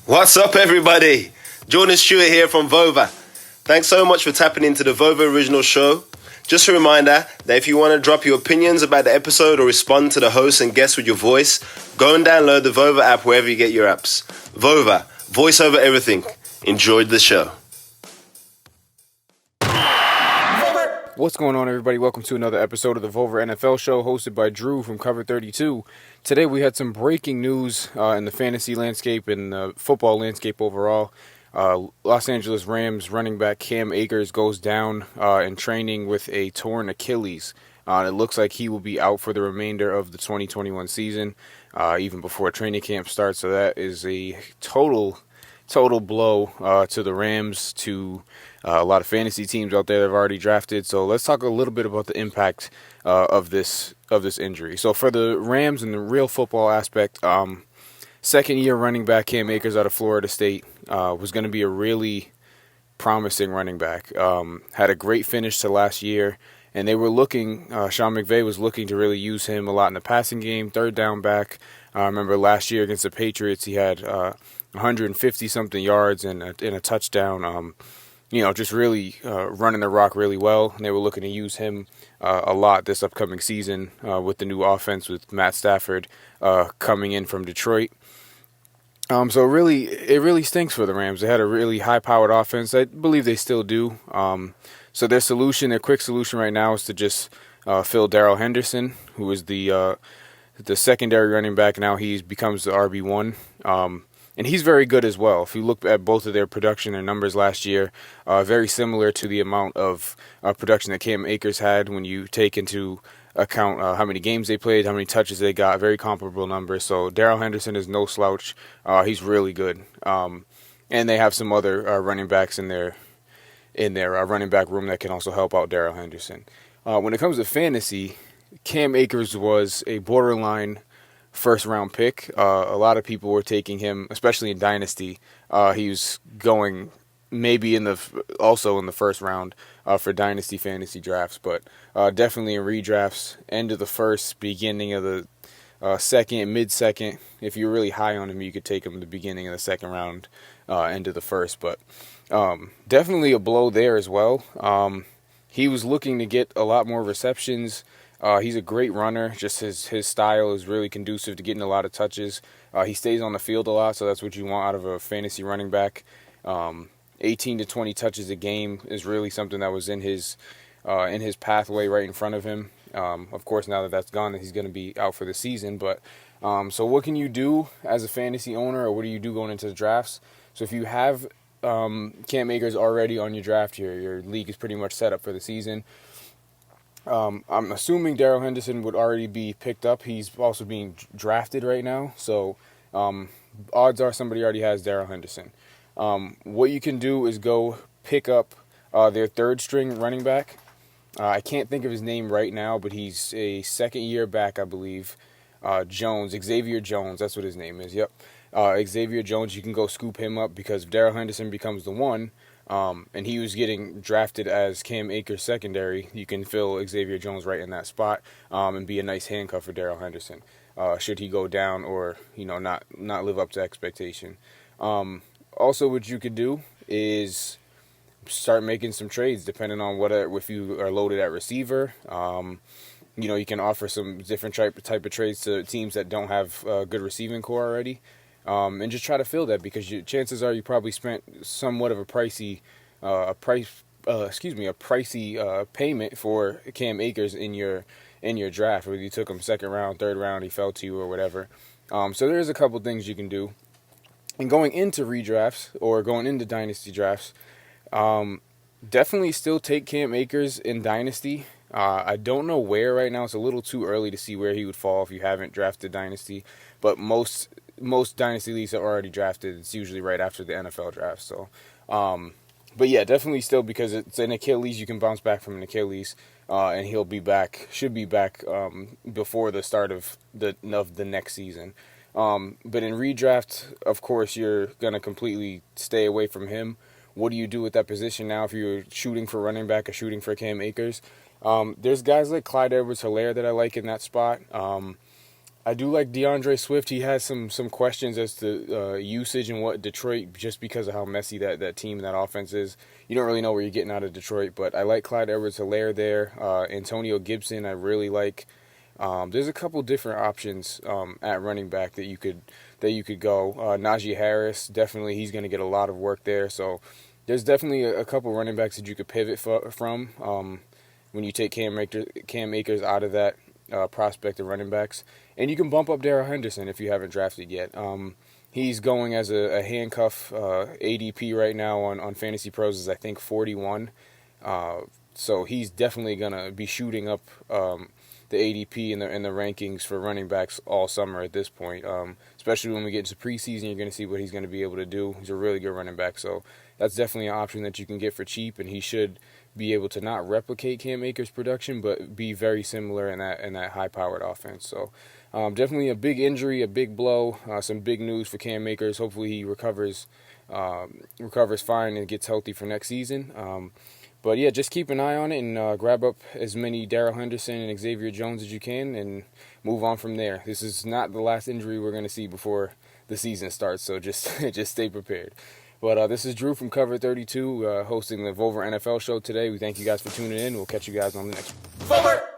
What's up, everybody? Jordan Stewart here from Vover. Thanks so much for tapping into the Vover original show. Just a reminder that if you want to drop your opinions about the episode or respond to the host and guests with your voice, go and download the Vover app wherever you get your apps. Vover, voice over everything. Enjoyed the show. What's going on, everybody? Welcome to another episode of the Vover NFL show hosted by Drew from Cover 32. Today we had some breaking news in the fantasy landscape and the football landscape overall. Los Angeles Rams running back Cam Akers goes down in training with a torn Achilles. It looks like he will be out for the remainder of the 2021 season, even before training camp starts. So that is a total blow to the Rams, to a lot of fantasy teams out there that have already drafted. So let's talk a little bit about the impact of this injury. So for the Rams and the real football aspect, second-year running back Cam Akers out of Florida State was going to be a really promising running back. Had a great finish to last year, and they were looking, Sean McVay was looking to really use him a lot in the passing game, third down back. I remember last year against the Patriots, he had 150-something yards and a touchdown. Just really running the rock really well. And they were looking to use him a lot this upcoming season with the new offense with Matt Stafford coming in from Detroit. So it really stinks for the Rams. They had a really high-powered offense. I believe they still do. So their quick solution right now is to just fill Darrell Henderson, who is the secondary running back. Now he becomes the RB1. And he's very good as well. If you look at both of their production and numbers last year, very similar to the amount of production that Cam Akers had when you take into account how many games they played, how many touches they got, very comparable numbers. So Darrell Henderson is no slouch. He's really good. And they have some other running backs in their running back room that can also help out Darrell Henderson. When it comes to fantasy, Cam Akers was a borderline first-round pick. A lot of people were taking him, especially in Dynasty. He was going maybe also in the first round for Dynasty fantasy drafts, but definitely in redrafts, end of the first, beginning of the second, mid-second. If you're really high on him, you could take him in the beginning of the second round, end of the first. But definitely a blow there as well. He was looking to get a lot more receptions. He's a great runner. Just his style is really conducive to getting a lot of touches. He stays on the field a lot, so that's what you want out of a fantasy running back. 18 to 20 touches a game is really something that was in his pathway right in front of him. Of course, now that that's gone, he's going to be out for the season. But so what can you do as a fantasy owner, or what do you do going into the drafts? So if you have Cam Akers already on your draft, your league is pretty much set up for the season. I'm assuming Darrell Henderson would already be picked up. He's also being drafted right now. So odds are somebody already has Darrell Henderson. What you can do is go pick up their third-string running back. I can't think of his name right now, but he's a second-year back, I believe. Xavier Jones, that's what his name is. Yep. Xavier Jones, you can go scoop him up because if Darrell Henderson becomes the one, and he was getting drafted as Cam Akers secondary, you can fill Xavier Jones right in that spot and be a nice handcuff for Darrell Henderson should he go down or not live up to expectation. Also, what you could do is start making some trades depending on if you are loaded at receiver. You can offer some different type of trades to teams that don't have a good receiving core already. And just try to fill that because chances are you probably spent somewhat of a pricey payment for Cam Akers in your draft, whether you took him second round, third round, he fell to you or whatever. So there's a couple things you can do. And going into redrafts or going into dynasty drafts, definitely still take Cam Akers in dynasty. I don't know where right now. It's a little too early to see where he would fall if you haven't drafted dynasty, but most dynasty leagues are already drafted. It's usually right after the NFL draft. So, but yeah, definitely still because it's an Achilles. You can bounce back from an Achilles, and should be back before the start of the next season. But in redraft, of course, you're gonna completely stay away from him. What do you do with that position now if you're shooting for running back or shooting for Cam Akers? There's guys like Clyde Edwards-Helaire that I like in that spot. I do like DeAndre Swift. He has some questions as to usage and what Detroit, just because of how messy that team and that offense is. You don't really know where you're getting out of Detroit, but I like Clyde Edwards-Helaire there. Antonio Gibson, I really like. There's a couple different options at running back that you could go. Najee Harris, definitely, he's going to get a lot of work there. So there's definitely a couple running backs that you could pivot from when you take Cam Akers out of that prospect of running backs. And you can bump up Darrell Henderson if you haven't drafted yet. He's going as a handcuff ADP right now on Fantasy Pros is, I think, 41. So he's definitely going to be shooting up the ADP and the rankings for running backs all summer at this point. Especially when we get into preseason, you're going to see what he's going to be able to do. He's a really good running back. So that's definitely an option that you can get for cheap, and he should be able to not replicate Cam Akers' production, but be very similar in that high-powered offense. So definitely a big injury, a big blow, some big news for Cam Akers. Hopefully he recovers fine and gets healthy for next season. But yeah, just keep an eye on it and grab up as many Darrell Henderson and Xavier Jones as you can and move on from there. This is not the last injury we're going to see before the season starts, so just stay prepared. But this is Drew from Cover 32, hosting the Vover NFL show today. We thank you guys for tuning in. We'll catch you guys on the next one. Vover!